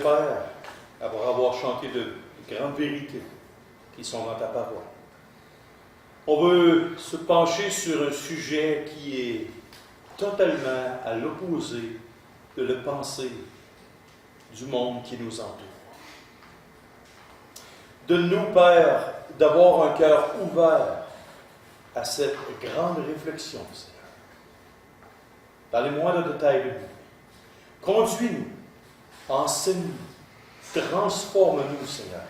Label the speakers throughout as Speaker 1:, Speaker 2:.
Speaker 1: Père, après avoir chanté de grandes vérités qui sont dans ta parole, on veut se pencher sur un sujet qui est totalement à l'opposé de la pensée du monde qui nous entoure. Donne-nous, Père, d'avoir un cœur ouvert à cette grande réflexion, Seigneur. Parlez-moi de détails de nous. Conduis-nous, enseigne-nous, transforme-nous, Seigneur,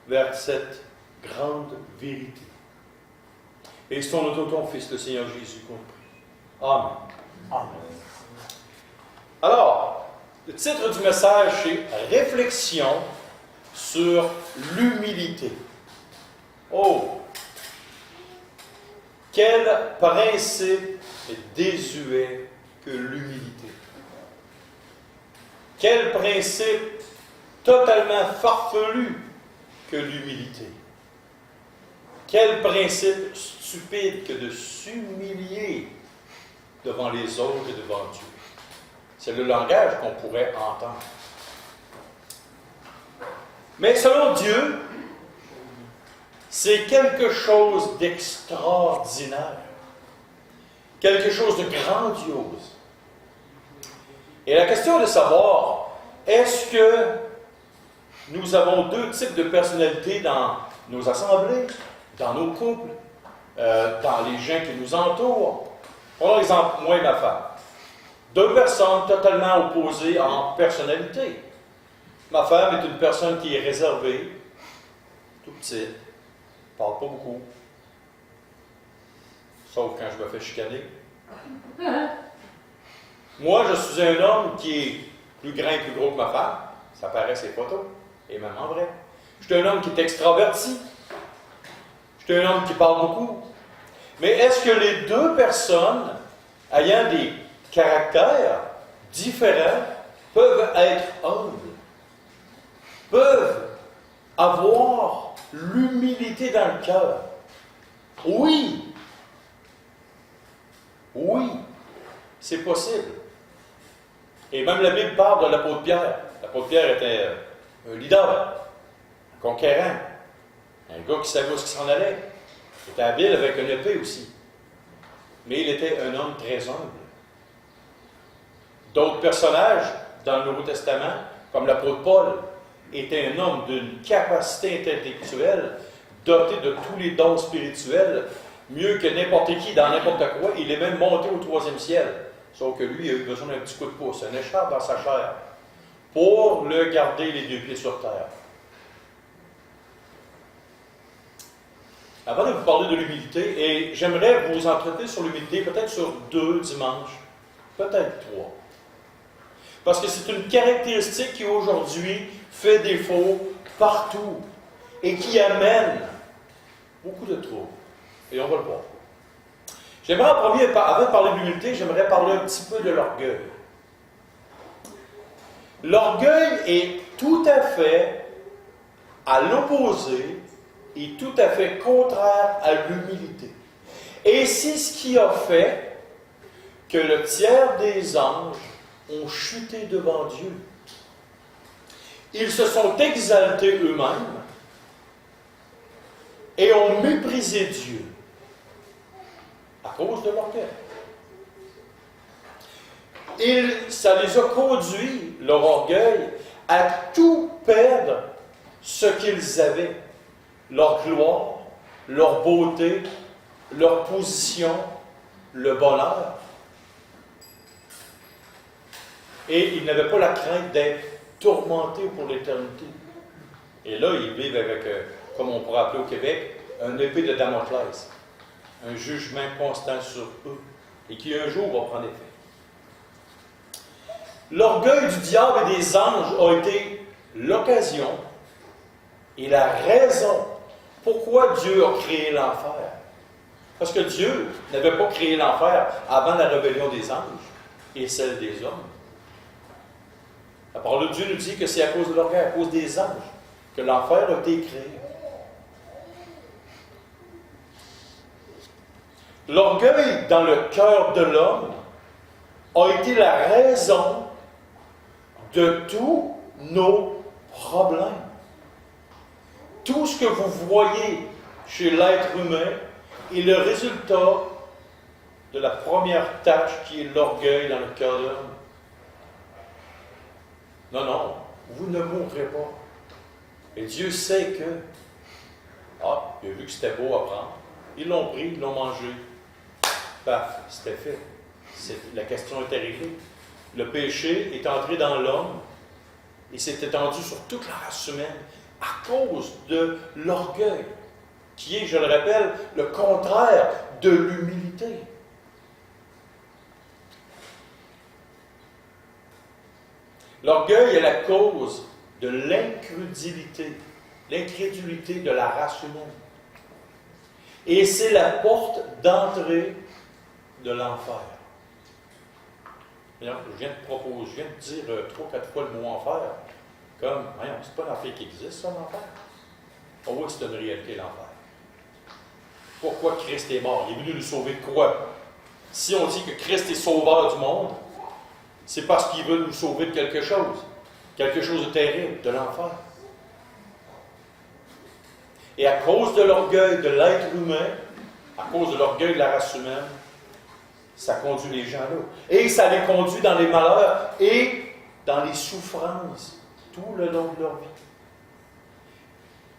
Speaker 1: vers cette grande vérité. Et c'est au nom de ton Fils, le Seigneur Jésus, qu'on prie. Amen. Amen. Alors, le titre du message, c'est « Réflexion sur l'humilité ». Oh! Quel principe est désuet que l'humilité. Quel principe totalement farfelu que l'humilité. Quel principe stupide que de s'humilier devant les autres et devant Dieu. C'est le langage qu'on pourrait entendre. Mais selon Dieu, c'est quelque chose d'extraordinaire, quelque chose de grandiose. Et la question est de savoir, est-ce que nous avons deux types de personnalités dans nos assemblées, dans nos couples, dans les gens qui nous entourent? Par exemple, moi et ma femme. Deux personnes totalement opposées en personnalité. Ma femme est une personne qui est réservée, tout petite, ne parle pas beaucoup, sauf quand je me fais chicaner. Moi, je suis un homme qui est plus grand et plus gros que ma femme. Ça paraît ses photos, et même en vrai. Je suis un homme qui est extraverti. Je suis un homme qui parle beaucoup. Mais est-ce que les deux personnes, ayant des caractères différents, peuvent être humbles, peuvent avoir l'humilité dans le cœur? Oui. Oui, c'est possible. Et même la Bible parle de l'apôtre Pierre. L'apôtre Pierre était un leader, un conquérant, un gars qui savait où il s'en allait. Il était habile avec une épée aussi. Mais il était un homme très humble. D'autres personnages dans le Nouveau Testament, comme l'apôtre Paul, était un homme d'une capacité intellectuelle, doté de tous les dons spirituels, mieux que n'importe qui dans n'importe quoi. Il est même monté au 3e ciel. Sauf que lui, il a eu besoin d'un petit coup de pouce, un écharpe dans sa chair, pour le garder les deux pieds sur terre. Avant de vous parler de l'humilité, et j'aimerais vous entretenir sur l'humilité, peut-être sur 2 dimanches, peut-être 3. Parce que c'est une caractéristique qui aujourd'hui fait défaut partout et qui amène beaucoup de troubles. Et on va le voir. J'aimerais en premier, avant de parler de l'humilité, j'aimerais parler un petit peu de l'orgueil. L'orgueil est tout à fait à l'opposé et tout à fait contraire à l'humilité. Et c'est ce qui a fait que le tiers des anges ont chuté devant Dieu. Ils se sont exaltés eux-mêmes et ont méprisé Dieu à cause de l'orgueil. Ça les a conduits, leur orgueil, à tout perdre ce qu'ils avaient. Leur gloire, leur beauté, leur position, le bonheur. Et ils n'avaient pas la crainte d'être tourmentés pour l'éternité. Et là, ils vivent avec, comme on pourrait appeler au Québec, un épée de Damoclès. Un jugement constant sur eux, et qui un jour va prendre effet. L'orgueil du diable et des anges a été l'occasion et la raison pourquoi Dieu a créé l'enfer. Parce que Dieu n'avait pas créé l'enfer avant la rébellion des anges et celle des hommes. La parole de Dieu nous dit que c'est à cause de l'orgueil, à cause des anges, que l'enfer a été créé. L'orgueil dans le cœur de l'homme a été la raison de tous nos problèmes. Tout ce que vous voyez chez l'être humain est le résultat de la première tâche qui est l'orgueil dans le cœur de l'homme. Non, non, vous ne mourrez pas. Et Dieu sait que, il a vu que c'était beau à prendre. Ils l'ont pris, ils l'ont mangé. Paf, c'était fait. La question est arrivée. Le péché est entré dans l'homme et s'est étendu sur toute la race humaine à cause de l'orgueil, qui est, je le rappelle, le contraire de l'humilité. L'orgueil est la cause de l'incrédulité de la race humaine. Et c'est la porte d'entrée de l'enfer. Je viens de dire 3-4 fois le mot enfer. Comme, voyons, c'est pas l'enfer qui existe, ça, l'enfer. Oh oui, c'est une réalité, l'enfer. Pourquoi Christ est mort? Il est venu nous sauver de quoi? Si on dit que Christ est sauveur du monde, c'est parce qu'il veut nous sauver de quelque chose de terrible, de l'enfer. Et à cause de l'orgueil de l'être humain, à cause de l'orgueil de la race humaine, ça conduit les gens là. Et ça les conduit dans les malheurs et dans les souffrances tout le long de leur vie.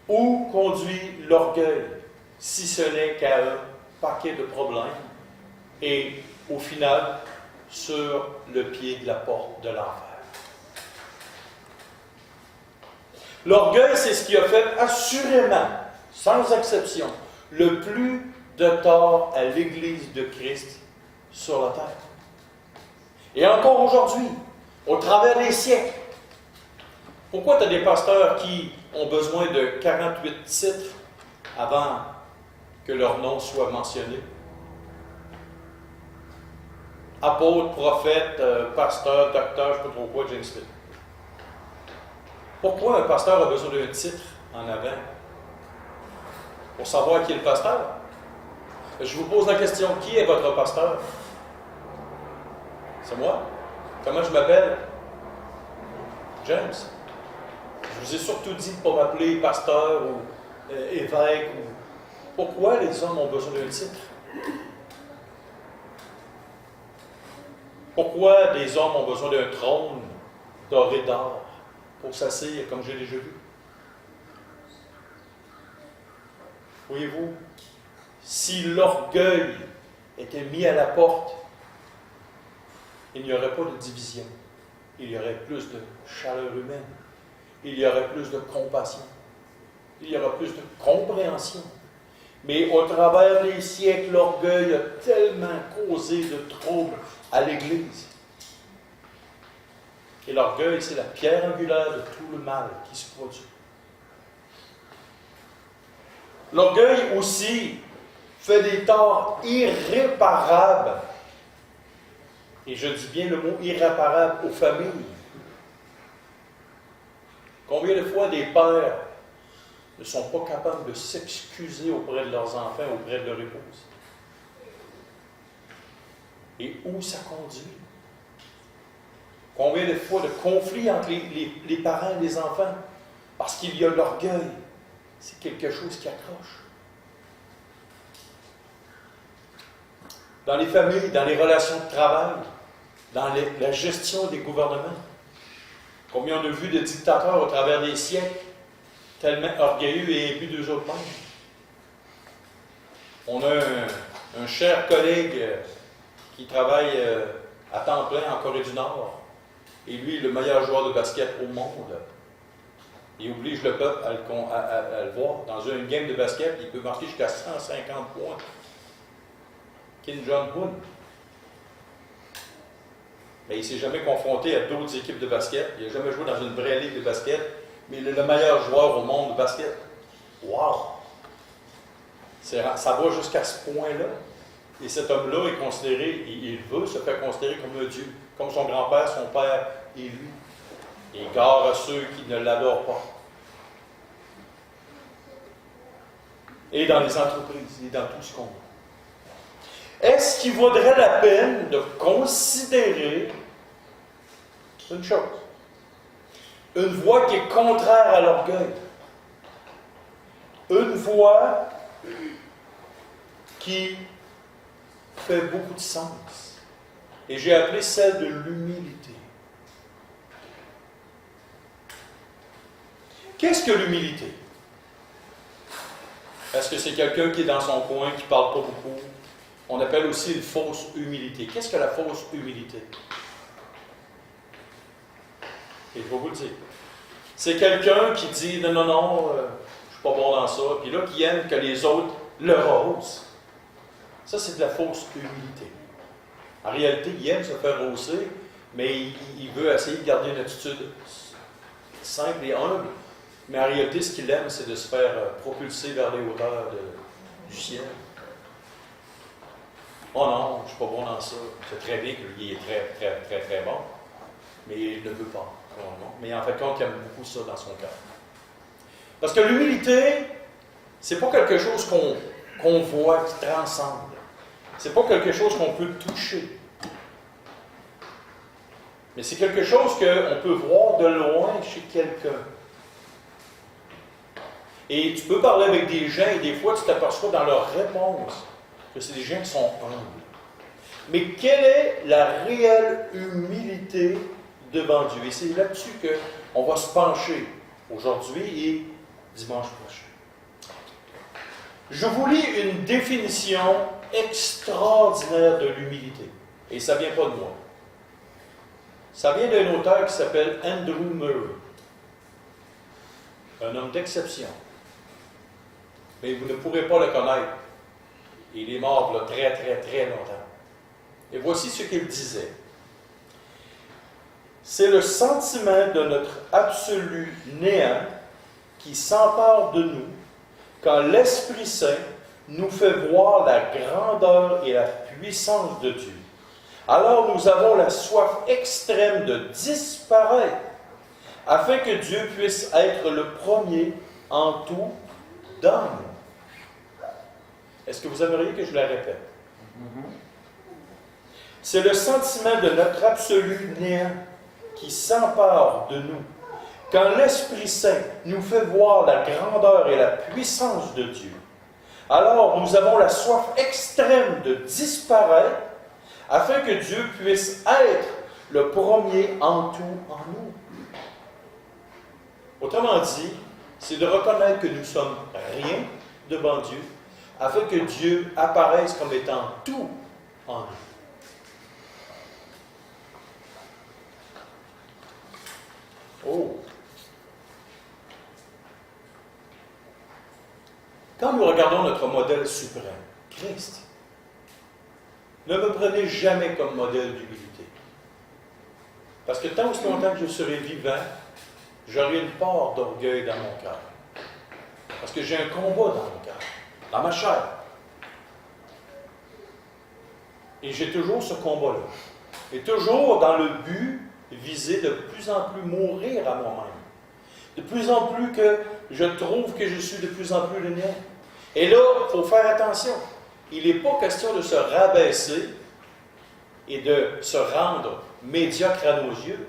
Speaker 1: Où conduit l'orgueil, si ce n'est qu'à un paquet de problèmes et au final, sur le pied de la porte de l'enfer. L'orgueil, c'est ce qui a fait assurément, sans exception, le plus de tort à l'Église de Christ sur la terre. Et encore aujourd'hui, au travers des siècles. Pourquoi tu as des pasteurs qui ont besoin de 48 titres avant que leur nom soit mentionné? Apôtre, prophète, pasteur, docteur, je ne sais pas trop quoi, James Smith. Pourquoi un pasteur a besoin d'un titre en avant? Pour savoir qui est le pasteur? Je vous pose la question, qui est votre pasteur? C'est moi? Comment je m'appelle? James. Je vous ai surtout dit de ne pas m'appeler pasteur ou évêque. Pourquoi les hommes ont besoin d'un titre? Pourquoi des hommes ont besoin d'un trône doré d'or pour s'asseoir, comme j'ai déjà vu? Voyez-vous, si l'orgueil était mis à la porte, il n'y aurait pas de division. Il y aurait plus de chaleur humaine. Il y aurait plus de compassion. Il y aurait plus de compréhension. Mais au travers des siècles, l'orgueil a tellement causé de troubles à l'Église. Et l'orgueil, c'est la pierre angulaire de tout le mal qui se produit. L'orgueil aussi fait des torts irréparables. Et je dis bien le mot irréparable aux familles. Combien de fois des pères ne sont pas capables de s'excuser auprès de leurs enfants, auprès de leur épouse? Et où ça conduit? Combien de fois de conflits entre les parents et les enfants? Parce qu'il y a l'orgueil. C'est quelque chose qui accroche. Dans les familles, dans les relations de travail, dans la gestion des gouvernements. Combien on a vu de dictateurs au travers des siècles, tellement orgueilleux et imbus d'eux autres mêmes. On a un cher collègue qui travaille à temps plein en Corée du Nord. Et lui, le meilleur joueur de basket au monde. Il oblige le peuple à le voir. Dans une game de basket, il peut marquer jusqu'à 150 points. Kim Jong-un. Mais il ne s'est jamais confronté à d'autres équipes de basket. Il n'a jamais joué dans une vraie ligue de basket. Mais il est le meilleur joueur au monde de basket. Wow! Ça va jusqu'à ce point-là. Et cet homme-là est considéré, il veut se faire considérer comme un Dieu. Comme son grand-père, son père et lui. Et gare à ceux qui ne l'adorent pas. Et dans les entreprises, et dans tout ce qu'on a. Est-ce qu'il vaudrait la peine de considérer une chose? Une voix qui est contraire à l'orgueil. Une voix qui fait beaucoup de sens. Et j'ai appelé celle de l'humilité. Qu'est-ce que l'humilité? Est-ce que c'est quelqu'un qui est dans son coin, qui ne parle pas beaucoup? On appelle aussi une fausse humilité. Qu'est-ce que la fausse humilité? Et je vais vous le dire. C'est quelqu'un qui dit non, non, non, je ne suis pas bon dans ça, puis là, qui aime que les autres le rosent. Ça, c'est de la fausse humilité. En réalité, il aime se faire roser, mais il veut essayer de garder une attitude simple et humble. Mais en réalité, ce qu'il aime, c'est de se faire propulser vers les hauteurs du ciel. Oh non, je ne suis pas bon dans ça. C'est très bien qu'il est très, très, très, très bon, mais il ne veut pas. Mais en fait, il aime beaucoup ça dans son cœur. Parce que l'humilité, c'est pas quelque chose qu'on voit, qui transcende. C'est pas quelque chose qu'on peut toucher. Mais c'est quelque chose qu'on peut voir de loin chez quelqu'un. Et tu peux parler avec des gens et des fois tu t'aperçois dans leurs réponses que c'est des gens qui sont humbles. Mais quelle est la réelle humilité devant Dieu? Et c'est là-dessus qu'on va se pencher aujourd'hui et dimanche prochain. Je vous lis une définition extraordinaire de l'humilité. Et ça ne vient pas de moi. Ça vient d'un auteur qui s'appelle Andrew Murray. Un homme d'exception. Mais vous ne pourrez pas le connaître. Il est mort là, très, très, très longtemps. Et voici ce qu'il disait. C'est le sentiment de notre absolu néant qui s'empare de nous quand l'Esprit Saint nous fait voir la grandeur et la puissance de Dieu. Alors nous avons la soif extrême de disparaître, afin que Dieu puisse être le premier en tout dans nous. Est-ce que vous aimeriez que je la répète? C'est le sentiment de notre absolu néant qui s'empare de nous quand l'Esprit Saint nous fait voir la grandeur et la puissance de Dieu. Alors nous avons la soif extrême de disparaître afin que Dieu puisse être le premier en tout en nous. Autrement dit, c'est de reconnaître que nous sommes rien devant Dieu afin que Dieu apparaisse comme étant tout en nous. Oh! Quand nous regardons notre modèle suprême, Christ, ne me prenez jamais comme modèle d'humilité. Parce que tant aussi longtemps que je serai vivant, j'aurai une part d'orgueil dans mon cœur. Parce que j'ai un combat dans mon cœur, dans ma chair. Et j'ai toujours ce combat-là. Et toujours dans le but viser de plus en plus mourir à moi-même. De plus en plus que je trouve que je suis de plus en plus le mien. Et là, il faut faire attention. Il n'est pas question de se rabaisser et de se rendre médiocre à nos yeux.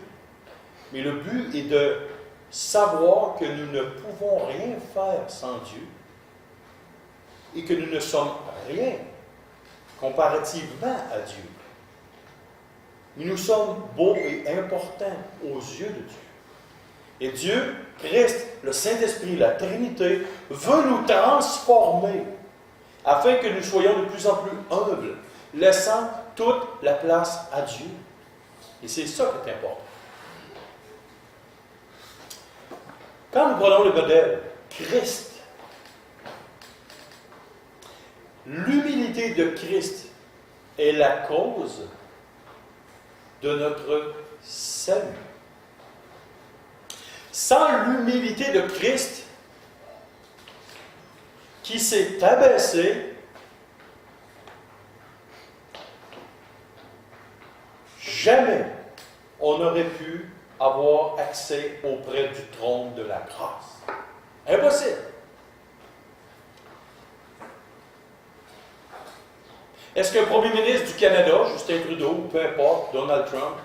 Speaker 1: Mais le but est de savoir que nous ne pouvons rien faire sans Dieu et que nous ne sommes rien comparativement à Dieu. Mais nous sommes beaux et importants aux yeux de Dieu. Et Dieu, Christ, le Saint-Esprit, la Trinité, veut nous transformer afin que nous soyons de plus en plus humbles, laissant toute la place à Dieu. Et c'est ça qui est important. Quand nous prenons le modèle Christ, l'humilité de Christ est la cause de notre salut. Sans l'humilité de Christ, qui s'est abaissé, jamais on n'aurait pu avoir accès auprès du trône de la grâce. Impossible. Est-ce qu'un premier ministre du Canada, Justin Trudeau, ou peu importe, Donald Trump,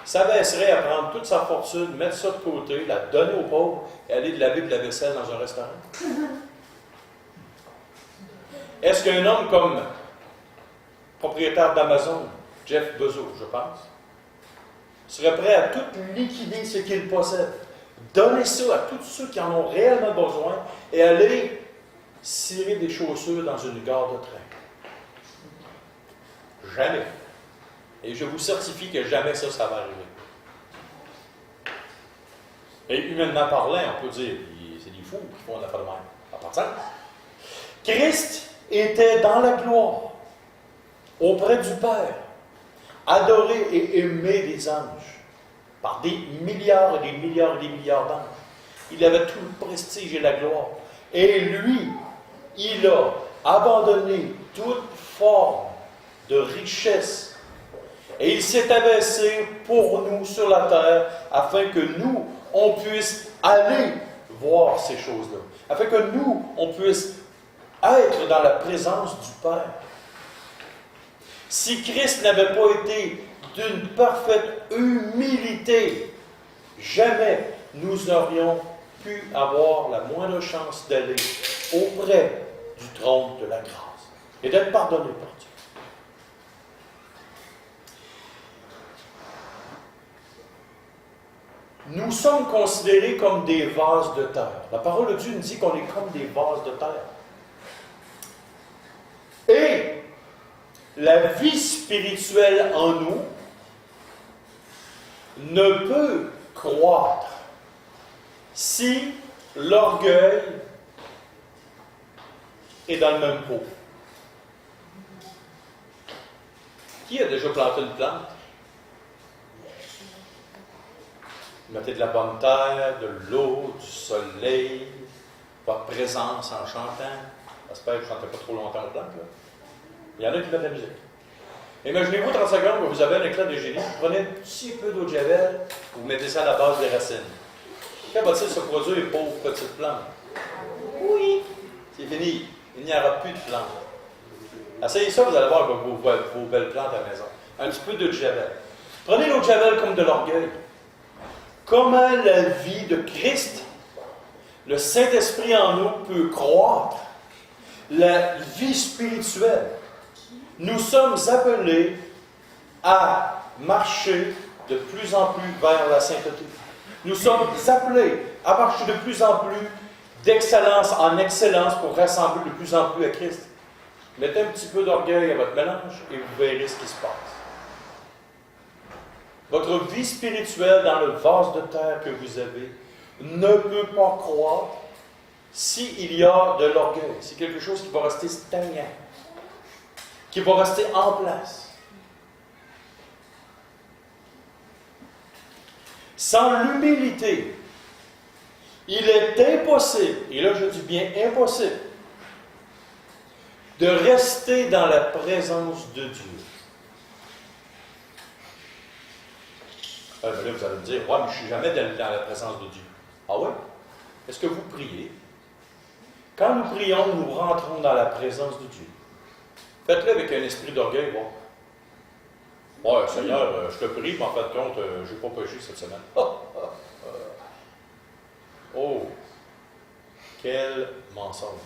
Speaker 1: s'abaisserait à prendre toute sa fortune, mettre ça de côté, la donner aux pauvres et aller laver de la vaisselle dans un restaurant? Est-ce qu'un homme comme propriétaire d'Amazon, Jeff Bezos, je pense, serait prêt à tout liquider ce qu'il possède, donner ça à tous ceux qui en ont réellement besoin et aller cirer des chaussures dans une gare de train? Jamais. Et je vous certifie que jamais ça va arriver. Et humainement parlant, on peut dire, c'est des fous qui font une affaire de même. Ça n'a pas de sens. Christ était dans la gloire, auprès du Père, adoré et aimé des anges, par des milliards et des milliards et des milliards d'anges. Il avait tout le prestige et la gloire. Et lui, il a abandonné toute forme de richesse. Et il s'est abaissé pour nous sur la terre, afin que nous, on puisse aller voir ces choses-là. Afin que nous, on puisse être dans la présence du Père. Si Christ n'avait pas été d'une parfaite humilité, jamais nous aurions pu avoir la moindre chance d'aller auprès du trône de la grâce et d'être pardonné par Dieu. Nous sommes considérés comme des vases de terre. La parole de Dieu nous dit qu'on est comme des vases de terre. Et la vie spirituelle en nous ne peut croître si l'orgueil est dans le même pot. Qui a déjà planté une plante? Vous mettez de la bonne terre, de l'eau, du soleil, votre présence en chantant. J'espère que je ne chantais pas trop longtemps aux plantes, là. Il y en a qui mettent de la musique. Imaginez-vous 30 secondes que vous avez un éclat de génie, vous prenez un petit peu d'eau de javel, vous mettez ça à la base des racines. Quand va-t-il se produire, pauvre petite plante? Oui! C'est fini. Il n'y aura plus de plantes. Essayez ça, vous allez voir vos belles plantes à la maison. Un petit peu d'eau de javel. Prenez l'eau de javel comme de l'orgueil. Comment la vie de Christ, le Saint-Esprit en nous, peut croître? La vie spirituelle. Nous sommes appelés à marcher de plus en plus vers la sainteté. Nous sommes appelés à marcher de plus en plus d'excellence en excellence pour rassembler de plus en plus à Christ. Mettez un petit peu d'orgueil à votre mélange et vous verrez ce qui se passe. Votre vie spirituelle dans le vase de terre que vous avez ne peut pas croître s'il y a de l'orgueil. C'est quelque chose qui va rester stagnant, qui va rester en place. Sans l'humilité, il est impossible, et là je dis bien impossible, de rester dans la présence de Dieu. Là, vous allez me dire, ouais, mais je ne suis jamais dans la présence de Dieu. Ah ouais? Est-ce que vous priez? Quand nous prions, nous rentrons dans la présence de Dieu. Faites-le avec un esprit d'orgueil. Bon. Ouais, Seigneur, je te prie, mais en fin de compte, je n'ai pas péché cette semaine. Oh! Quel mensonge!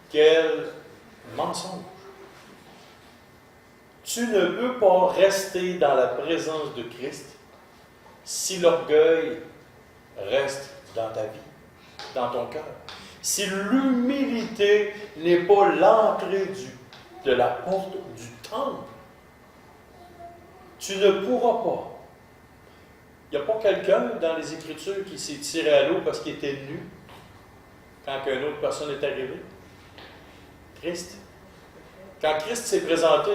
Speaker 1: Quel mensonge! Tu ne peux pas rester dans la présence de Christ si l'orgueil reste dans ta vie, dans ton cœur. Si l'humilité n'est pas l'entrée de la porte du temple, tu ne pourras pas. Il n'y a pas quelqu'un dans les Écritures qui s'est tiré à l'eau parce qu'il était nu quand une autre personne est arrivée. Christ. Quand Christ s'est présenté,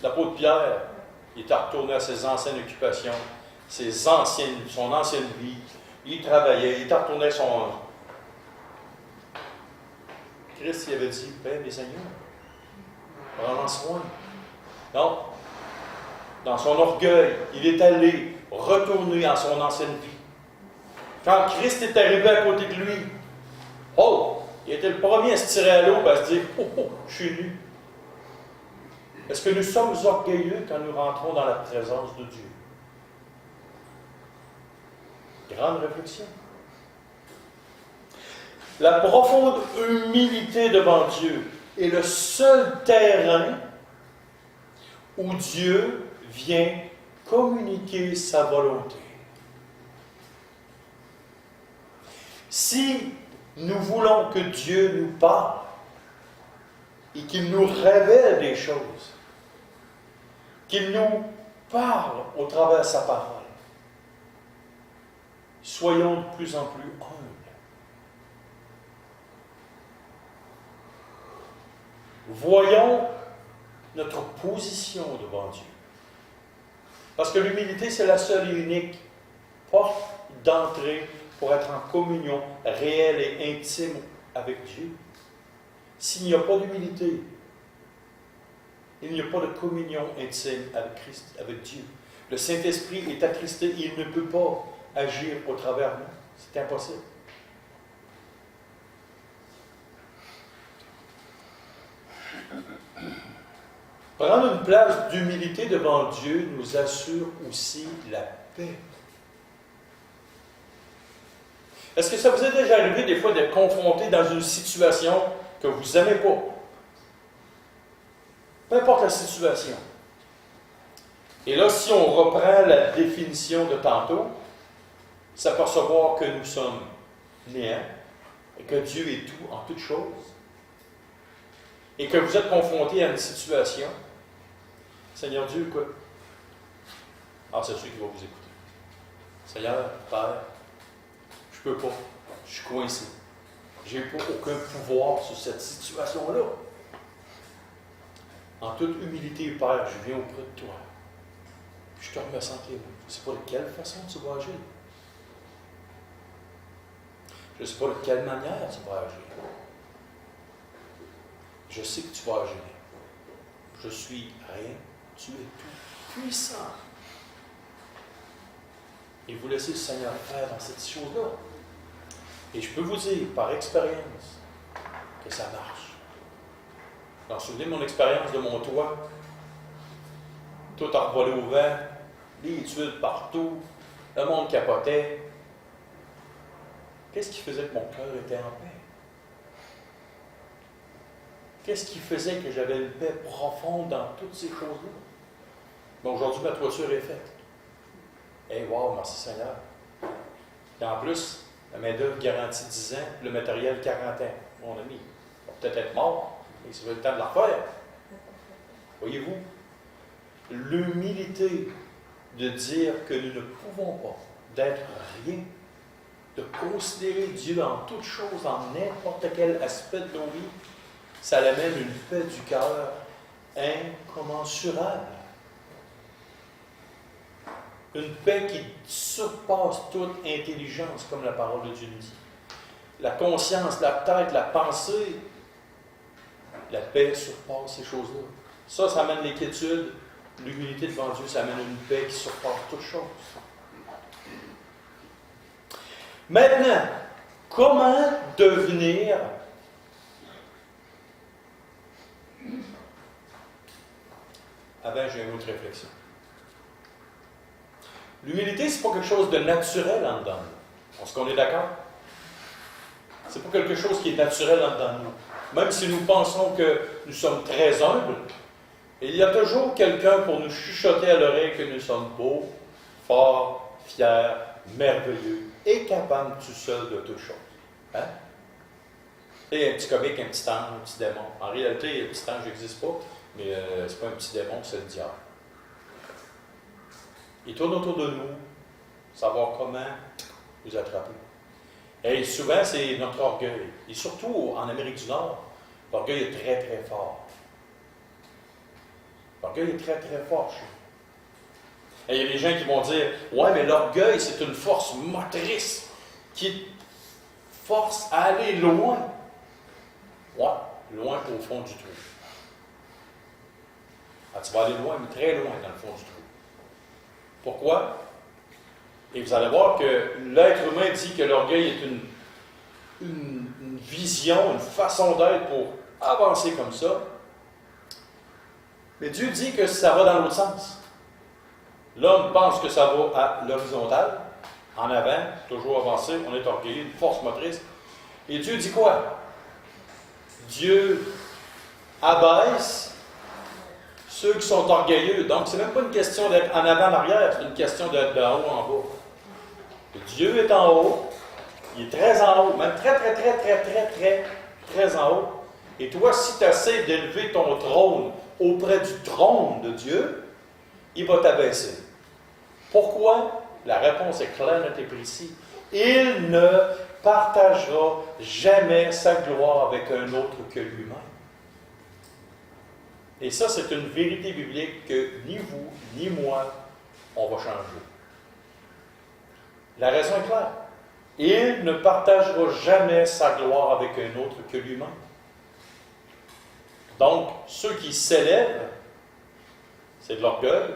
Speaker 1: l'apôtre Pierre, il était retourné à ses anciennes occupations, son ancienne vie. Il travaillait, il était retourné à son... Christ il avait dit, « Père, mes aïeux, prends-en soin. » Non. Dans son orgueil, il est allé retourner à son ancienne vie. Quand Christ est arrivé à côté de lui, il était le premier à se tirer à l'eau et à se dire, « Oh, je suis nu. » Est-ce que nous sommes orgueilleux quand nous rentrons dans la présence de Dieu? Grande réflexion. La profonde humilité devant Dieu est le seul terrain où Dieu vient communiquer sa volonté. Si nous voulons que Dieu nous parle et qu'il nous révèle des choses, qu'il nous parle au travers de sa parole, soyons de plus en plus humbles. Voyons notre position devant Dieu. Parce que l'humilité, c'est la seule et unique porte d'entrée pour être en communion réelle et intime avec Dieu. S'il n'y a pas d'humilité, il n'y a pas de communion intime avec Christ, avec Dieu. Le Saint-Esprit est attristé, il ne peut pas agir au travers de nous. C'est impossible. Prendre une place d'humilité devant Dieu nous assure aussi la paix. Est-ce que ça vous est déjà arrivé des fois d'être confronté dans une situation que vous n'aimez pas? Peu importe la situation. Et là, si on reprend la définition de tantôt, s'apercevoir que nous sommes néants et que Dieu est tout en toutes choses, et que vous êtes confronté à une situation, Seigneur Dieu, écoute. Ah, c'est celui qui va vous écouter. Seigneur, Père, je ne peux pas. Je suis coincé. Je n'ai pas aucun pouvoir sur cette situation-là. En toute humilité, Père, je viens auprès de toi. Je te remercie entre les mains. Je ne sais pas de quelle façon tu vas agir. Je ne sais pas de quelle manière tu vas agir. Je sais que tu vas agir. Je suis rien. Tu es tout puissant. Et vous laissez le Seigneur faire dans cette chose-là. Et je peux vous dire, par expérience, que ça marche. Vous vous souvenez de mon expérience de mon toit? Tout envolé au vent, les tuiles partout, le monde capotait. Qu'est-ce qui faisait que mon cœur était en paix? Qu'est-ce qui faisait que j'avais une paix profonde dans toutes ces choses-là? Bon, aujourd'hui, ma toiture est faite. Hey, wow, merci Seigneur. Et en plus, la main-d'œuvre garantit 10 ans, le matériel 40 ans. Mon ami, il va peut-être être mort, mais c'est le temps de la refaire. Voyez-vous, l'humilité de dire que nous ne pouvons pas, d'être rien, de considérer Dieu en toutes choses, en n'importe quel aspect de nos vies, ça amène une paix du cœur incommensurable. Une paix qui surpasse toute intelligence, comme la parole de Dieu nous dit. La conscience, la tête, la pensée, la paix surpasse ces choses-là. Ça amène l'inquiétude, l'humilité devant Dieu, ça amène une paix qui surpasse toutes choses. Maintenant, comment devenir avant, j'ai une autre réflexion. L'humilité, ce n'est pas quelque chose de naturel en dedans. Est-ce qu'on est d'accord? Ce n'est pas quelque chose qui est naturel en dedans de nous. Même si nous pensons que nous sommes très humbles, il y a toujours quelqu'un pour nous chuchoter à l'oreille que nous sommes beaux, forts, fiers, merveilleux et capables tout seuls de toutes choses. Hein? Et un petit comique, un petit ange, un petit démon. En réalité, le petit ange n'existe pas, mais ce n'est pas un petit démon, c'est le diable. Il tourne autour de nous, savoir comment nous attraper. Et souvent, c'est notre orgueil. Et surtout en Amérique du Nord, l'orgueil est très, très fort. L'orgueil est très, très fort chez nous. Et il y a des gens qui vont dire, ouais, mais l'orgueil, c'est une force motrice qui force à aller loin. Ouais, loin au fond du trou. Ah, tu vas aller loin, mais très loin dans le fond du trou. Pourquoi? Et vous allez voir que l'être humain dit que l'orgueil est une vision, une façon d'être pour avancer comme ça. Mais Dieu dit que ça va dans l'autre sens. L'homme pense que ça va à l'horizontale, en avant, toujours avancé, on est orgueilleux, une force motrice. Et Dieu dit quoi? Dieu abaisse ceux qui sont orgueilleux. Donc, ce n'est même pas une question d'être en avant, en arrière, c'est une question d'être d'en haut, en bas. Dieu est en haut, il est très en haut, même très en haut. Et toi, si tu essaies d'élever ton trône auprès du trône de Dieu, il va t'abaisser. Pourquoi? La réponse est claire, nette et précise. Il ne partagera jamais sa gloire avec un autre que lui-même. Et ça, c'est une vérité biblique que ni vous, ni moi, on va changer. La raison est claire. Il ne partagera jamais sa gloire avec un autre que lui-même. Donc, ceux qui s'élèvent, c'est de l'orgueil.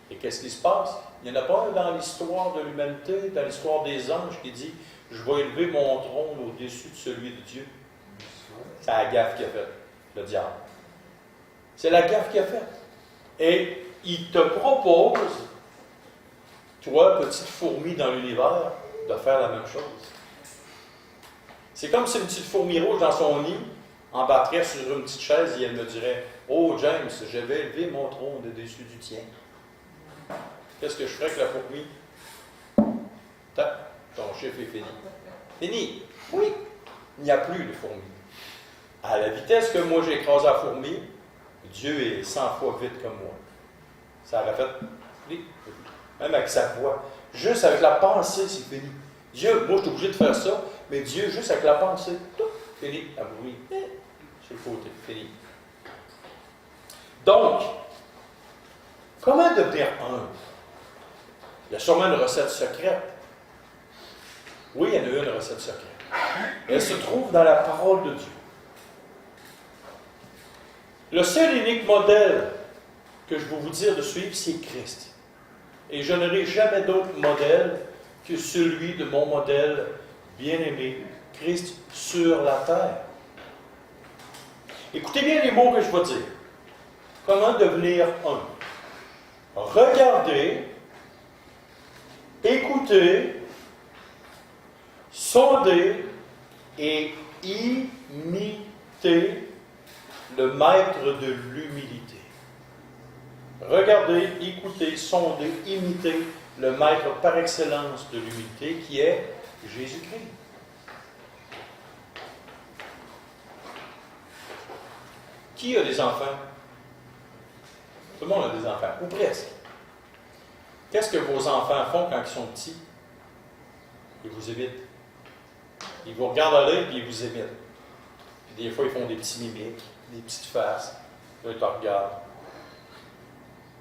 Speaker 1: Et qu'est-ce qui se passe? Il n'y en a pas un dans l'histoire de l'humanité, dans l'histoire des anges, qui dit « Je vais élever mon trône au-dessus de celui de Dieu. » C'est la gaffe qu'il a faite, le diable. C'est la gaffe qu'il a faite. Et il te propose, toi, petite fourmi dans l'univers, de faire la même chose. C'est comme si une petite fourmi rouge dans son nid embarquerait sur une petite chaise et elle me dirait « Oh James, je vais élever mon trône au-dessus du tien. » Qu'est-ce que je ferais avec la fourmi? Tac, ton chiffre est fini. Fini? Oui. Il n'y a plus de fourmi. À la vitesse que moi j'ai écrasé la fourmi, Dieu est 100 fois vite comme moi. Ça aurait fait, même avec sa voix, juste avec la pensée, c'est fini. Dieu, moi je suis obligé de faire ça, mais Dieu, juste avec la pensée, tout, fini, la fourmi, c'est le côté, fini. Donc, comment devenir humble? Il y a sûrement une recette secrète. Oui, il y en a une recette secrète. Elle se trouve dans la parole de Dieu. Le seul et unique modèle que je vais vous dire de suivre, c'est Christ. Et je n'aurai jamais d'autre modèle que celui de mon modèle bien-aimé, Christ sur la terre. Écoutez bien les mots que je vais dire. Comment devenir humble? Regardez, écoutez, sondez et imitez le maître de l'humilité. Regardez, écoutez, sondez, imitez le maître par excellence de l'humilité qui est Jésus-Christ. Qui a des enfants? Tout le monde a des enfants, ou presque. Qu'est-ce que vos enfants font quand ils sont petits? Ils vous imitent. Ils vous regardent à l'œil et ils vous imitent. Puis des fois, ils font des petits mimiques, des petites faces. Là, ils te regardent.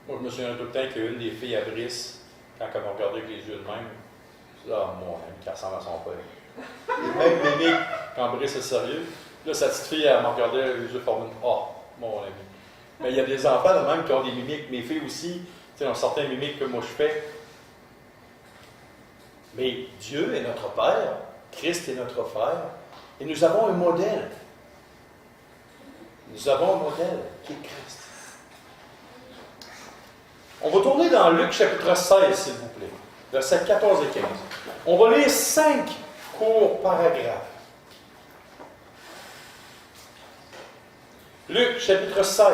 Speaker 1: Moi, je me souviens tout le temps qu'une des filles à Brice, quand elle m'a regardé avec les yeux de même, c'est là, moi, elle ressemble à son père. Même mimique, quand Brice est sérieux, là, sa petite fille, elle m'a regardé avec les yeux formés. Oh, mon ami. Mais il y a des enfants de même qui ont des mimiques. Mes filles aussi, ont certaines mimiques que moi je fais. Mais Dieu est notre Père, Christ est notre frère, et nous avons un modèle. Nous avons un modèle qui est Christ. On va tourner dans Luc chapitre 16, s'il vous plaît, versets 14 et 15. On va lire 5 courts paragraphes. Luc chapitre 16.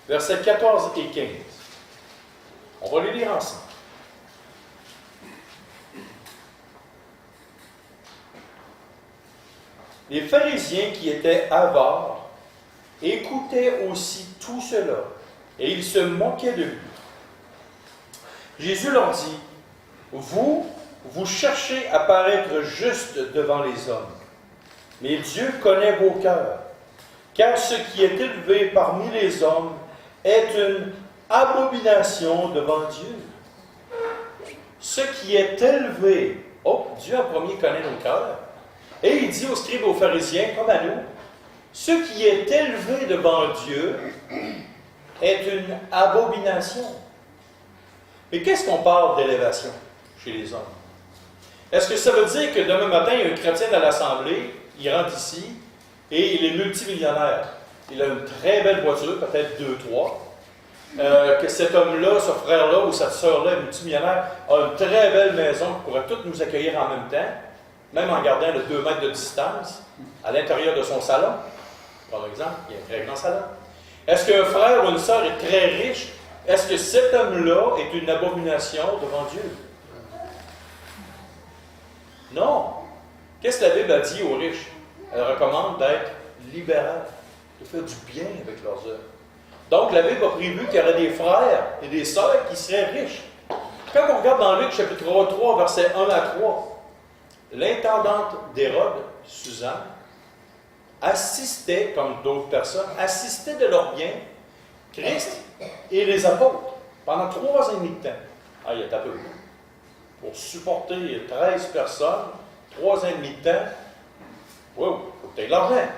Speaker 1: Versets 14 et 15. On va les lire ensemble. Les pharisiens qui étaient avares écoutaient aussi tout cela, et ils se moquaient de lui. Jésus leur dit, vous cherchez à paraître juste devant les hommes, mais Dieu connaît vos cœurs, car ce qui est élevé parmi les hommes est une abomination devant Dieu. Ce qui est élevé, Dieu en premier connaît nos cœurs, et il dit aux scribes et aux pharisiens, comme à nous, ce qui est élevé devant Dieu est une abomination. Mais qu'est-ce qu'on parle d'élévation chez les hommes? Est-ce que ça veut dire que demain matin, il y a un chrétien à l'Assemblée il rentre ici et il est multimillionnaire. Il a une très belle voiture, peut-être 2, 3. Que cet homme-là, ce frère-là ou cette sœur-là, multimillionnaire, a une très belle maison qui pourrait toutes nous accueillir en même temps, même en gardant le 2 mètres de distance, à l'intérieur de son salon. Par exemple, il y a un très grand salon. Est-ce qu'un frère ou une sœur est très riche? Est-ce que cet homme-là est une abomination devant Dieu? Non. Qu'est-ce que la Bible a dit aux riches? Elle recommande d'être libérale, de faire du bien avec leurs œuvres. Donc, la Bible a prévu qu'il y aurait des frères et des sœurs qui seraient riches. Quand on regarde dans Luc, chapitre 3, versets 1 à 3, l'intendante d'Hérode, Suzanne, assistait, comme d'autres personnes, assistait de leurs biens, Christ et les apôtres, pendant 3 ans et demi de temps. Ah, il y a un peu. Pour supporter 13 personnes, 3 ans et demi de temps, wow, il faut que tu aies de l'argent.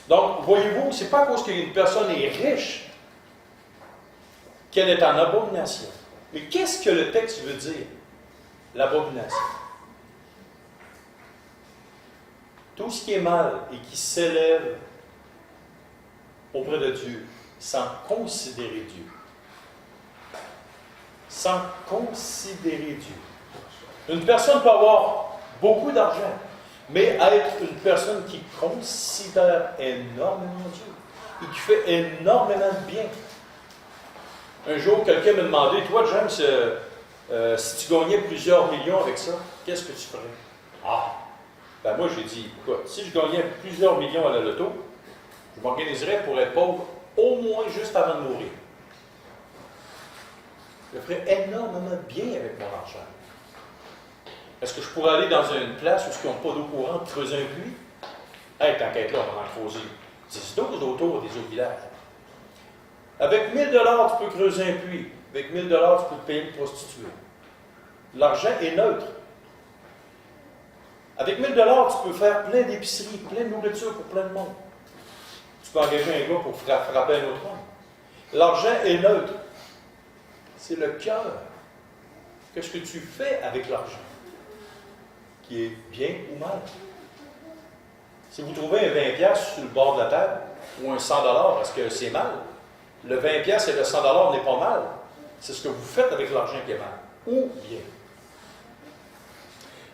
Speaker 1: Donc, voyez-vous, ce n'est pas à cause qu'une personne est riche qu'elle est en abomination. Mais qu'est-ce que le texte veut dire? L'abomination. Tout ce qui est mal et qui s'élève auprès de Dieu, sans considérer Dieu. Sans considérer Dieu. Une personne peut avoir beaucoup d'argent, mais être une personne qui considère énormément Dieu et qui fait énormément de bien. Un jour, quelqu'un m'a demandé, toi, James, si tu gagnais plusieurs millions avec ça, qu'est-ce que tu ferais? Ah! Ben moi, j'ai dit, écoute, si je gagnais plusieurs millions à la loto, je m'organiserais pour être pauvre au moins juste avant de mourir. Je ferais énormément de bien avec mon argent. Est-ce que je pourrais aller dans une place où ils n'ont pas d'eau courante, creuser un puits? Hey, tant qu'à être là, on va en creuser 10-12 autour des autres villages. Avec 1000 $ tu peux creuser un puits. Avec 1000 $ tu peux te payer une prostituée. L'argent est neutre. Avec 1000 $ tu peux faire plein d'épiceries, plein de nourriture pour plein de monde. Tu peux engager un gars pour frapper un autre homme. L'argent est neutre. C'est le cœur. Qu'est-ce que tu fais avec l'argent? Qui est bien ou mal. Si vous trouvez un 20$ sur le bord de la table, ou un 100$, est-ce que c'est mal? Le 20$ et le 100$ n'est pas mal. C'est ce que vous faites avec l'argent qui est mal. Ou bien.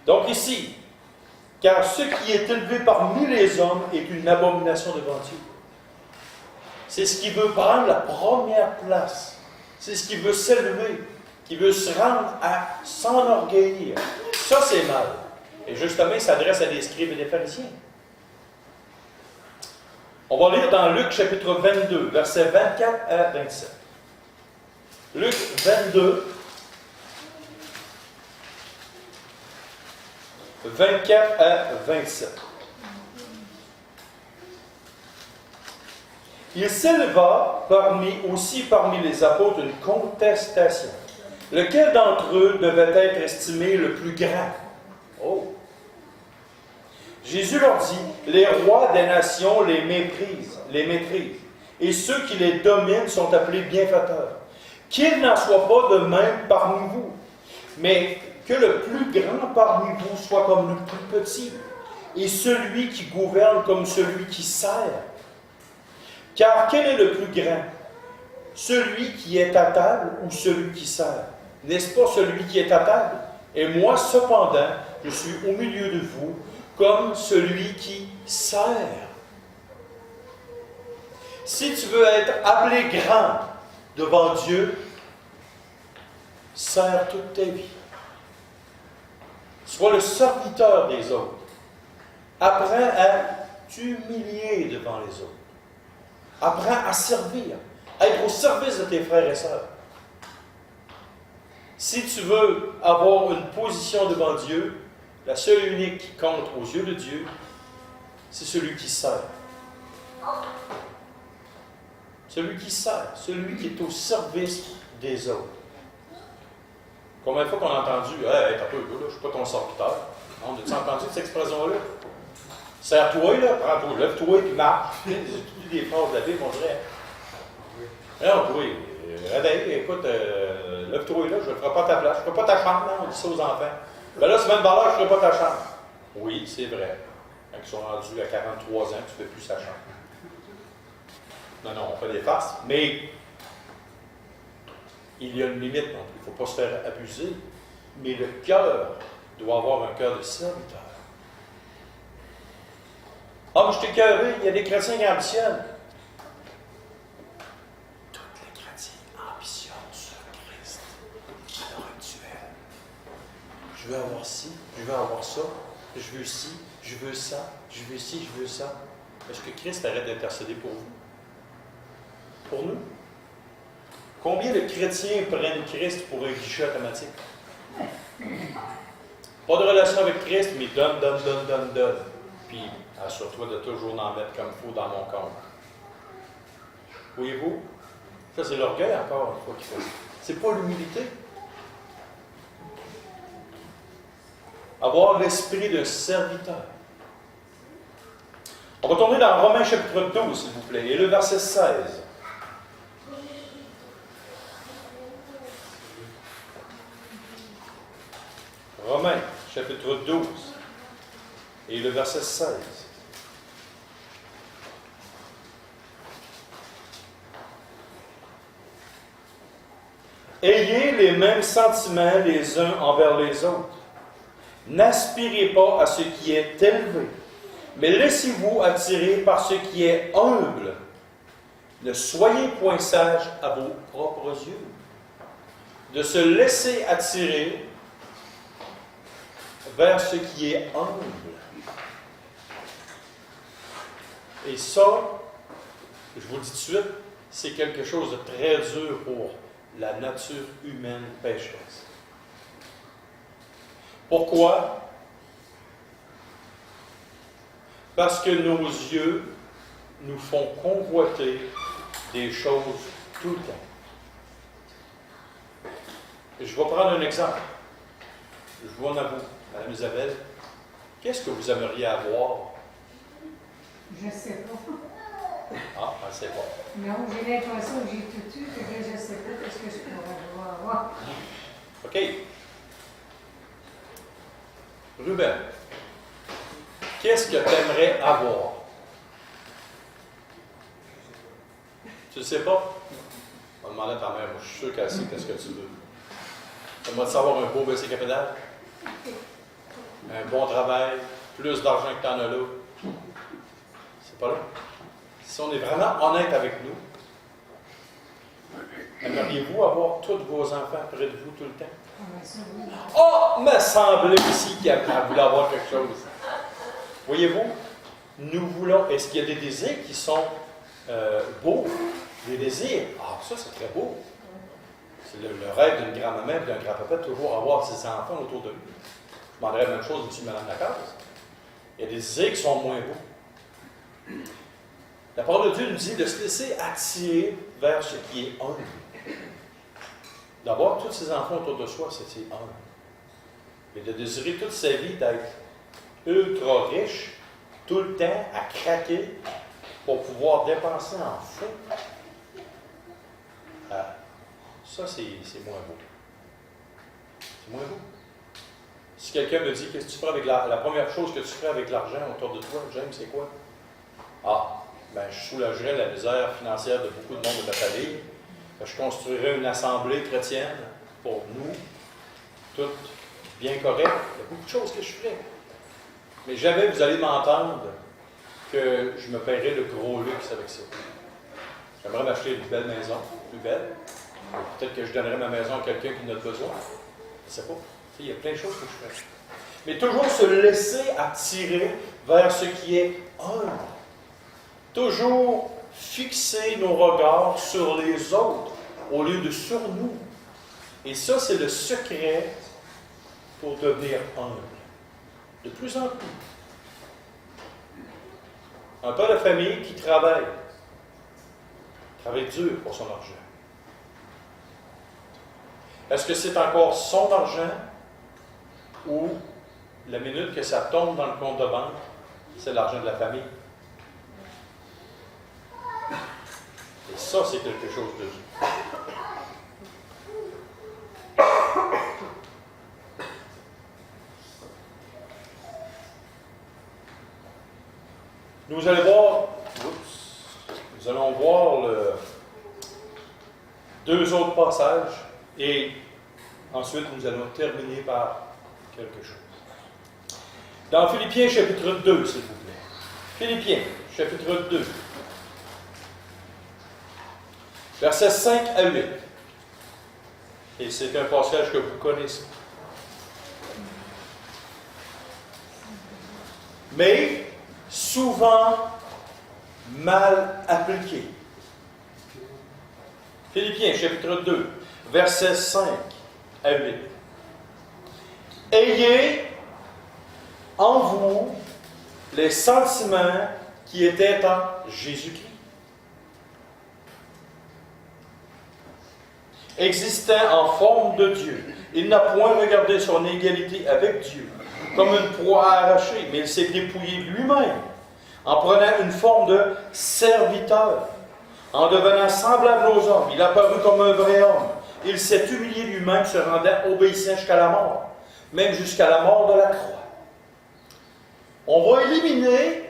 Speaker 1: Donc ici, car ce qui est élevé parmi les hommes est une abomination devant Dieu. C'est ce qui veut prendre la première place. C'est ce qui veut s'élever, qui veut se rendre à s'enorgueillir. Ça, c'est mal. Et justement, il s'adresse à des scribes et des pharisiens. On va lire dans Luc chapitre 22, versets 24 à 27. Luc 22, 24 à 27. Il s'éleva aussi parmi les apôtres une contestation. Lequel d'entre eux devait être estimé le plus grand? Oh! Jésus leur dit, les rois des nations les méprisent, et ceux qui les dominent sont appelés bienfaiteurs. Qu'il n'en soit pas de même parmi vous, mais que le plus grand parmi vous soit comme le plus petit, et celui qui gouverne comme celui qui sert. Car quel est le plus grand? Celui qui est à table ou celui qui sert? N'est-ce pas celui qui est à table? Et moi, cependant, je suis au milieu de vous comme celui qui sert. Si tu veux être appelé grand devant Dieu, sers toute ta vie. Sois le serviteur des autres. Apprends à t'humilier devant les autres. Apprends à servir, à être au service de tes frères et sœurs. Si tu veux avoir une position devant Dieu, la seule et unique qui compte aux yeux de Dieu, c'est celui qui sert. Celui qui sert, celui qui est au service des autres. Combien de fois qu'on a entendu, « Hey, t'as peu, là, je ne suis pas ton serviteur. » On a-tu entendu cette expression-là? Sers-toi, là, prends-toi, lève-toi, puis marche. Toutes des phrases de la Bible, on dirait. Non, oui, réveille, écoute, lève-toi, là, je ne ferai pas ta place, je ne ferai pas ta chambre, là, on dit ça aux enfants. Ben là, semaine de valeur, je ne ferai pas ta chambre. Oui, c'est vrai. Quand ils sont rendus à 43 ans, tu ne fais plus sa chambre. Non, on fait des farces, mais il y a une limite, donc il ne faut pas se faire abuser. Mais le cœur doit avoir un cœur de serviteur. Ah, mais je t'ai cœuré, il y a des chrétiens qui ambitionnent. Tous les chrétiens ambitionnent sur Christ à l'heure actuelle. Je veux avoir ci, je veux avoir ça, je veux ci, je veux ça, je veux ci, je veux ça. Est-ce que Christ arrête d'intercéder pour vous? Pour nous? Combien de chrétiens prennent Christ pour un guichet automatique? Pas de relation avec Christ, mais donne. Puis, assure-toi de toujours en mettre comme il faut dans mon compte. Voyez-vous? Ça, c'est l'orgueil encore une fois qu'il fait. C'est pas l'humilité. Avoir l'esprit d'un serviteur. On va tourner dans Romains chapitre 12, s'il vous plaît, et le verset 16. Romains chapitre 12 et le verset 16. Ayez les mêmes sentiments les uns envers les autres. N'aspirez pas à ce qui est élevé, mais laissez-vous attirer par ce qui est humble. Ne soyez point sages à vos propres yeux. De se laisser attirer vers ce qui est humble. Et ça, je vous le dis tout de suite, c'est quelque chose de très dur pour la nature humaine pécheresse. Pourquoi? Parce que nos yeux nous font convoiter des choses tout le temps. Je vais prendre un exemple. Je vous en avoue, Mme Isabelle, qu'est-ce que vous aimeriez avoir?
Speaker 2: Je ne sais pas.
Speaker 1: Ah, elle ne sait pas.
Speaker 2: Non, j'ai l'impression que j'ai tout eu, que je ne sais pas ce que je pourrais avoir.
Speaker 1: OK. Ruben, qu'est-ce que tu aimerais avoir? Tu ne sais pas? On va demander à ta mère, moi je suis sûr qu'elle sait qu'est-ce que tu veux. Tu aimerais savoir un beau bicycle à pédale? Un bon travail, plus d'argent que tu en as là? C'est pas là. Si on est vraiment honnête avec nous, aimeriez-vous avoir tous vos enfants près de vous tout le temps? Oh, me semblait aussi qu'elle voulait avoir quelque chose. Voyez-vous, nous voulons. Est-ce qu'il y a des désirs qui sont beaux? Des désirs. Ah, ça, c'est très beau. C'est le rêve d'une grand-maman et d'un grand-papa de toujours avoir ses enfants autour de lui. Je demanderais la même chose aussi, Mme Lacasse. Il y a des désirs qui sont moins beaux. La parole de Dieu nous dit de se laisser attirer vers ce qui est humble. D'avoir tous ses enfants autour de soi, c'est humble. Mais de désirer toute sa vie d'être ultra riche, tout le temps à craquer pour pouvoir dépenser en fou, ça, c'est moins beau. C'est moins beau. Si quelqu'un me dit, qu'est-ce que tu feras avec la première chose que tu ferais avec l'argent autour de toi, James, c'est quoi? Ah, ben, je soulagerais la misère financière de beaucoup de monde de ma famille. Je construirais une assemblée chrétienne pour nous, toutes bien correctes. Il y a beaucoup de choses que je ferais. Mais jamais vous allez m'entendre que je me paierais le gros luxe avec ça. J'aimerais m'acheter une belle maison, plus belle. Peut-être que je donnerais ma maison à quelqu'un qui en a besoin. Je ne sais pas. Il y a plein de choses que je ferais. Mais toujours se laisser attirer vers ce qui est humble. Toujours fixer nos regards sur les autres au lieu de sur nous. Et ça, c'est le secret pour devenir humble. De plus en plus. Un père de famille qui travaille dur pour son argent. Est-ce que c'est encore son argent ou la minute que ça tombe dans le compte de banque, c'est l'argent de la famille? Et ça, c'est quelque chose de Dieu. nous allons voir deux autres passages et ensuite nous allons terminer par quelque chose. Dans Philippiens chapitre 2, s'il vous plaît. Philippiens chapitre 2, versets 5 à 8. Et c'est un passage que vous connaissez. Mais souvent mal appliqué. Philippiens chapitre 2, versets 5 à 8. Ayez en vous les sentiments qui étaient en Jésus-Christ. Existant en forme de Dieu, il n'a point regardé son égalité avec Dieu comme une proie à arracher, mais il s'est dépouillé lui-même en prenant une forme de serviteur. En devenant semblable aux hommes, il apparut comme un vrai homme. Il s'est humilié lui-même, se rendant obéissant jusqu'à la mort, même jusqu'à la mort de la croix. On va éliminer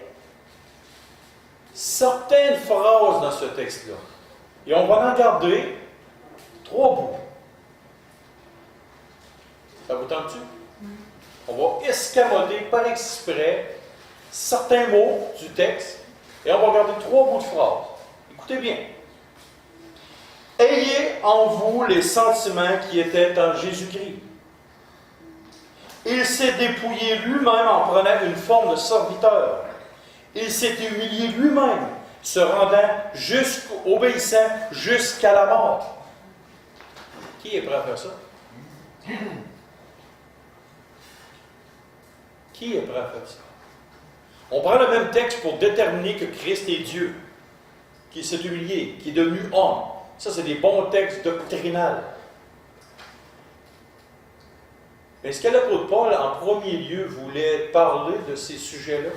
Speaker 1: certaines phrases dans ce texte-là. Et on va en garder 3 bouts. Ça vous tente-tu? On va escamoter par exprès certains mots du texte et on va garder 3 bouts de phrase. Écoutez bien. Ayez en vous les sentiments qui étaient en Jésus-Christ. Il s'est dépouillé lui-même en prenant une forme de serviteur. Il s'est humilié lui-même, se rendant obéissant jusqu'à la mort. Qui est prêt à faire ça? Qui est prêt à faire ça? On prend le même texte pour déterminer que Christ est Dieu, qu'il s'est humilié, qu'il est devenu homme. Ça, c'est des bons textes doctrinaux. Mais est-ce que l'apôtre Paul, en premier lieu, voulait parler de ces sujets-là?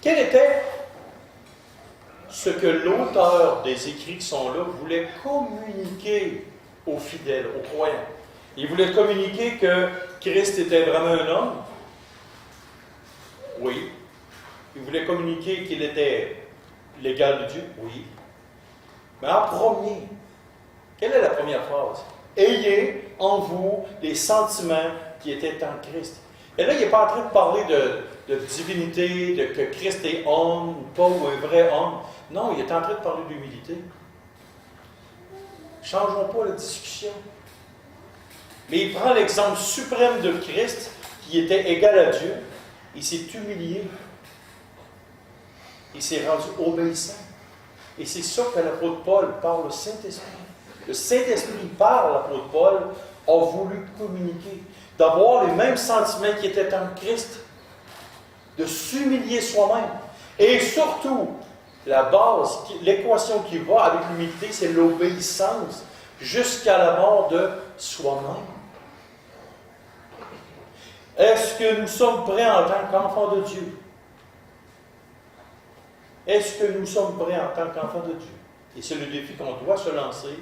Speaker 1: Quel était ce que l'auteur des écrits qui sont là voulait communiquer aux fidèles, aux croyants? Il voulait communiquer que Christ était vraiment un homme? Oui. Il voulait communiquer qu'il était l'égal de Dieu? Oui. Mais en premier, quelle est la première phrase? Ayez en vous les sentiments qui étaient en Christ. Et là, il n'est pas en train de parler de divinité, de que Christ est homme ou pas, ou un vrai homme. Non, il est en train de parler d'humilité. Ne changeons pas la discussion. Mais il prend l'exemple suprême de Christ, qui était égal à Dieu. Il s'est humilié. Il s'est rendu obéissant. Et c'est ça que l'apôtre Paul parle au Saint-Esprit. Le Saint-Esprit, par l'apôtre Paul, a voulu communiquer, d'avoir les mêmes sentiments qui étaient en Christ, de s'humilier soi-même. Et surtout, la base, l'équation qui va avec l'humilité, c'est l'obéissance jusqu'à la mort de soi-même. Est-ce que nous sommes prêts en tant qu'enfants de Dieu? Est-ce que nous sommes prêts en tant qu'enfants de Dieu? Et c'est le défi qu'on doit se lancer,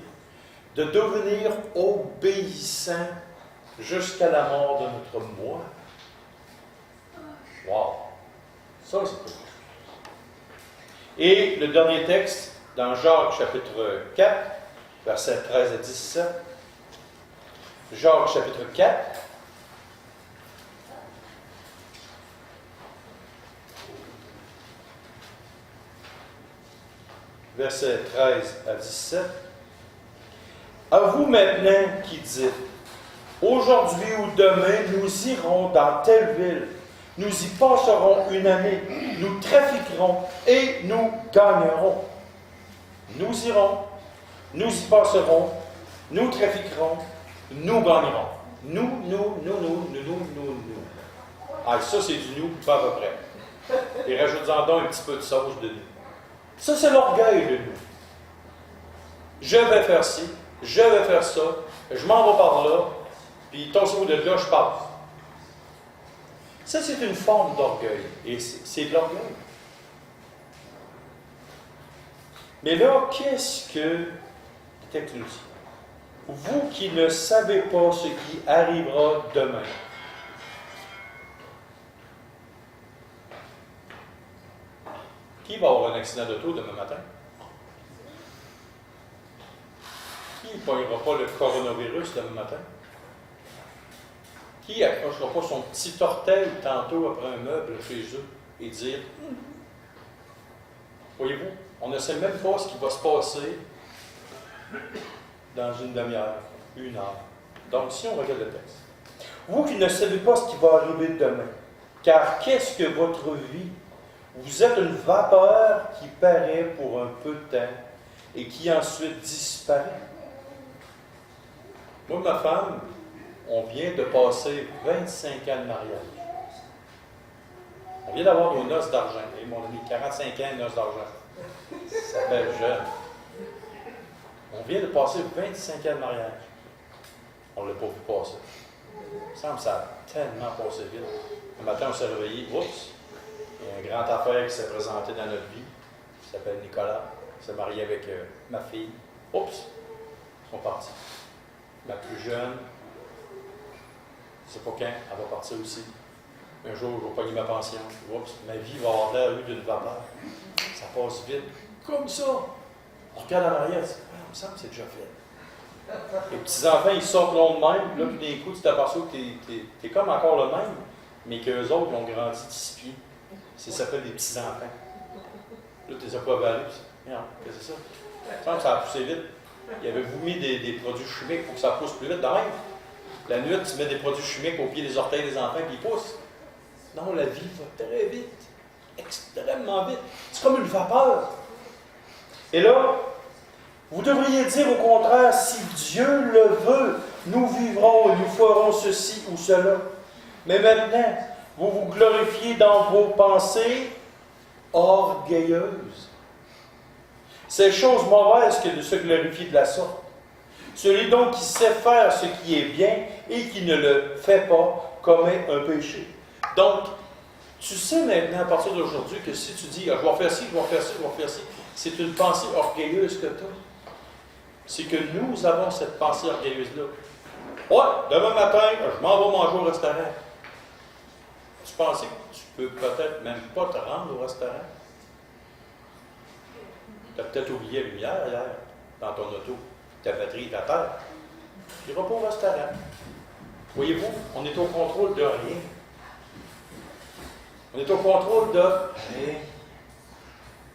Speaker 1: de devenir obéissant jusqu'à la mort de notre moi. Wow! Ça, c'est quelque chose. Et le dernier texte, dans Jacques chapitre 4, versets 13 à 17. Jacques chapitre 4. Versets 13 à 17. À vous maintenant qui dites, aujourd'hui ou demain, nous irons dans telle ville, nous y passerons une année, nous trafiquerons et nous gagnerons. Nous irons, nous y passerons, nous trafiquerons, nous gagnerons. Nous. Ah, ça, c'est du nous, pas à peu près. Et rajoute-en donc un petit peu de sauce de nous. Ça, c'est l'orgueil de nous. Je vais faire ci, je vais faire ça, je m'en vais par là, puis torsez-vous de là, je passe. Ça, c'est une forme d'orgueil. Et c'est de l'orgueil. Mais là, qu'est-ce que texte nous dit? Vous qui ne savez pas ce qui arrivera demain. Qui va avoir un accident d'auto demain matin? Qui ne pognera pas le coronavirus demain matin? Qui n'accrochera pas son petit orteil tantôt après un meuble chez eux et dire voyez-vous, on ne sait même pas ce qui va se passer dans une demi-heure, une heure. Donc, si on regarde le texte, vous qui ne savez pas ce qui va arriver demain, car qu'est-ce que votre vie? Vous êtes une vapeur qui paraît pour un peu de temps et qui ensuite disparaît. Moi et ma femme, on vient de passer 25 ans de mariage. On vient d'avoir nos noces d'argent. Et mon ami, 45 ans de noces d'argent. Ça s'appelle jeune. On vient de passer 25 ans de mariage. On ne l'a pas vu passer. Il me semble que ça a tellement passé vite. Un matin, on s'est réveillé. Oups! Il y a un grand affaire qui s'est présenté dans notre vie. Il s'appelle Nicolas. Il s'est marié avec ma fille. Oups! Ils sont partis. Ma plus jeune, je ne sais pas quand, elle va partir aussi. Un jour, je vais pogner ma pension. Oups! Ma vie va avoir l'air d'une vapeur. Ça passe vite. Comme ça! On regarde en arrière, il me semble que c'est déjà fait. Les petits-enfants, ils sortent long de même, puis là, tout d'un coup, tu t'aperçois que tu es comme encore le même, mais qu'eux autres, ils ont grandi de 6 pieds. Ça s'appelle des petits-enfants. Là, tu les as pas avalés. Merde, qu'est-ce que c'est ça? Il me semble que ça a poussé vite. Il avait-vous mis des produits chimiques pour que ça pousse plus vite? Dans même, la nuit, tu mets des produits chimiques au pied des orteils des enfants, puis ils poussent. Non, la vie va très vite. Extrêmement vite. C'est comme une vapeur. Et là, vous devriez dire au contraire, si Dieu le veut, nous vivrons et nous ferons ceci ou cela. Mais maintenant, vous vous glorifiez dans vos pensées orgueilleuses. C'est chose mauvaise que de se glorifier de la sorte. Celui donc qui sait faire ce qui est bien et qui ne le fait pas commet un péché. Donc, tu sais maintenant, à partir d'aujourd'hui, que si tu dis, ah, je vais faire ci, je vais faire ci, je vais faire ci, c'est une pensée orgueilleuse que tu as. C'est que nous avons cette pensée orgueilleuse-là. Ouais, demain matin, je m'en vais manger au restaurant. Tu pensais que tu peux peut-être même pas te rendre au restaurant? Tu as peut-être oublié la lumière hier, dans ton auto. Ta batterie est à terre. Tu n'iras pas au restaurant. Voyez-vous, on est au contrôle de rien. On est au contrôle de rien.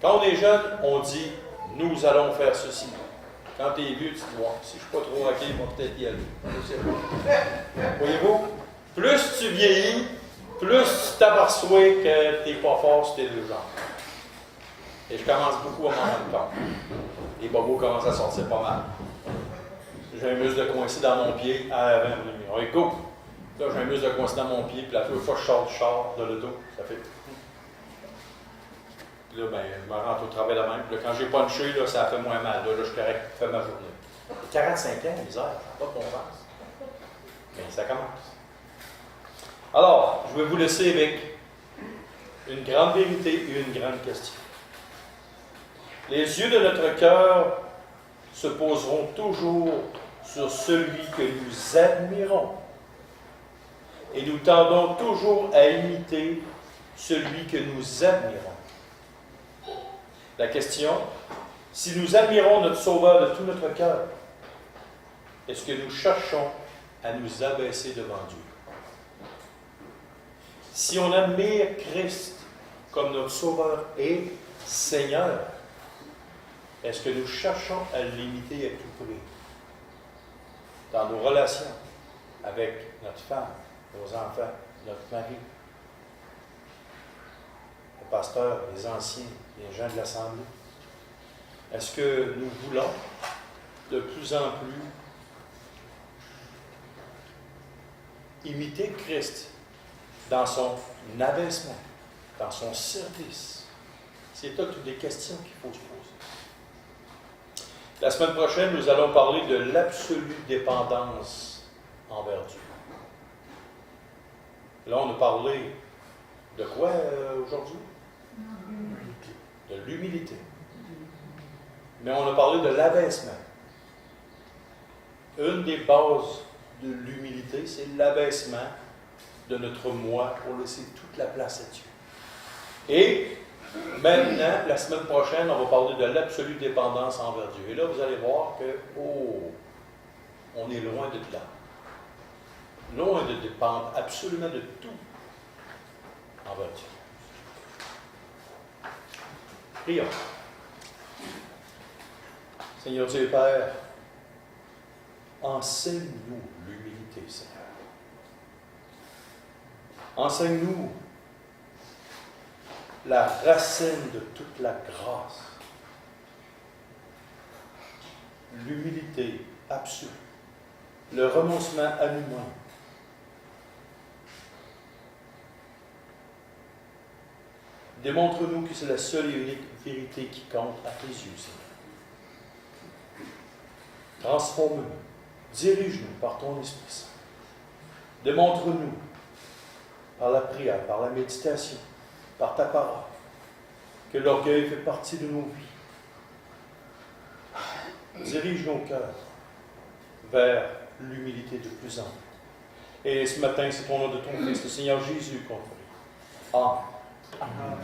Speaker 1: Quand on est jeune, on dit, nous allons faire ceci. Quand tu es vieux, tu dis, si je ne suis pas trop raqué, il va peut-être y aller. Voyez-vous, plus tu vieillis, plus tu t'aperçois que tu n'es pas fort sur tes deux jambes. Et je commence beaucoup à m'en rendre compte. Les bobos commencent à sortir pas mal. J'ai un muscle de coincé dans mon pied avant. On est coupe. Là, j'ai un muscle de coincé dans mon pied, puis la fois que je sors du char de l'auto, ça fait. Puis là, ben, je me rentre au travail la même. Puis là, quand j'ai punché, là, ça fait moins mal. Là, je suis correct, je fais ma journée. 45 ans, misère, ça n'a pas de bon sens. Mais ça commence. Alors, je vais vous laisser avec une grande vérité et une grande question. Les yeux de notre cœur se poseront toujours sur celui que nous admirons. Et nous tendons toujours à imiter celui que nous admirons. La question, si nous admirons notre Sauveur de tout notre cœur, est-ce que nous cherchons à nous abaisser devant Dieu? Si on admire Christ comme notre Sauveur et Seigneur, est-ce que nous cherchons à l'imiter à tout prix? Dans nos relations avec notre femme, nos enfants, notre mari, le pasteur, les anciens, les gens de l'Assemblée. Est-ce que nous voulons de plus en plus imiter Christ dans son abaissement, dans son service? C'est toutes des questions qu'il faut se poser. La semaine prochaine, nous allons parler de l'absolue dépendance envers Dieu. Là, on a parlé de quoi aujourd'hui? De l'humilité. Mais on a parlé de l'abaissement. Une des bases de l'humilité, c'est l'abaissement de notre moi pour laisser toute la place à Dieu. Et Maintenant, la semaine prochaine, on va parler de l'absolue dépendance envers Dieu. Et là, vous allez voir que, on est loin de là. Loin de dépendre absolument de tout envers Dieu. Prions. Seigneur Dieu et Père, enseigne-nous l'humilité, Seigneur. Enseigne-nous la racine de toute la grâce. L'humilité absolue. Le renoncement à nous-mêmes. Démontre-nous que c'est la seule et unique vérité qui compte à tes yeux, Seigneur. Transforme-nous. Dirige-nous par ton Esprit Saint. Démontre-nous par la prière, par la méditation, par ta parole, que l'orgueil fait partie de nos vies. Dirige nos cœurs vers l'humilité de plus en plus. Et ce matin, c'est au nom de ton Fils, le Seigneur Jésus, qu'on prie. Amen.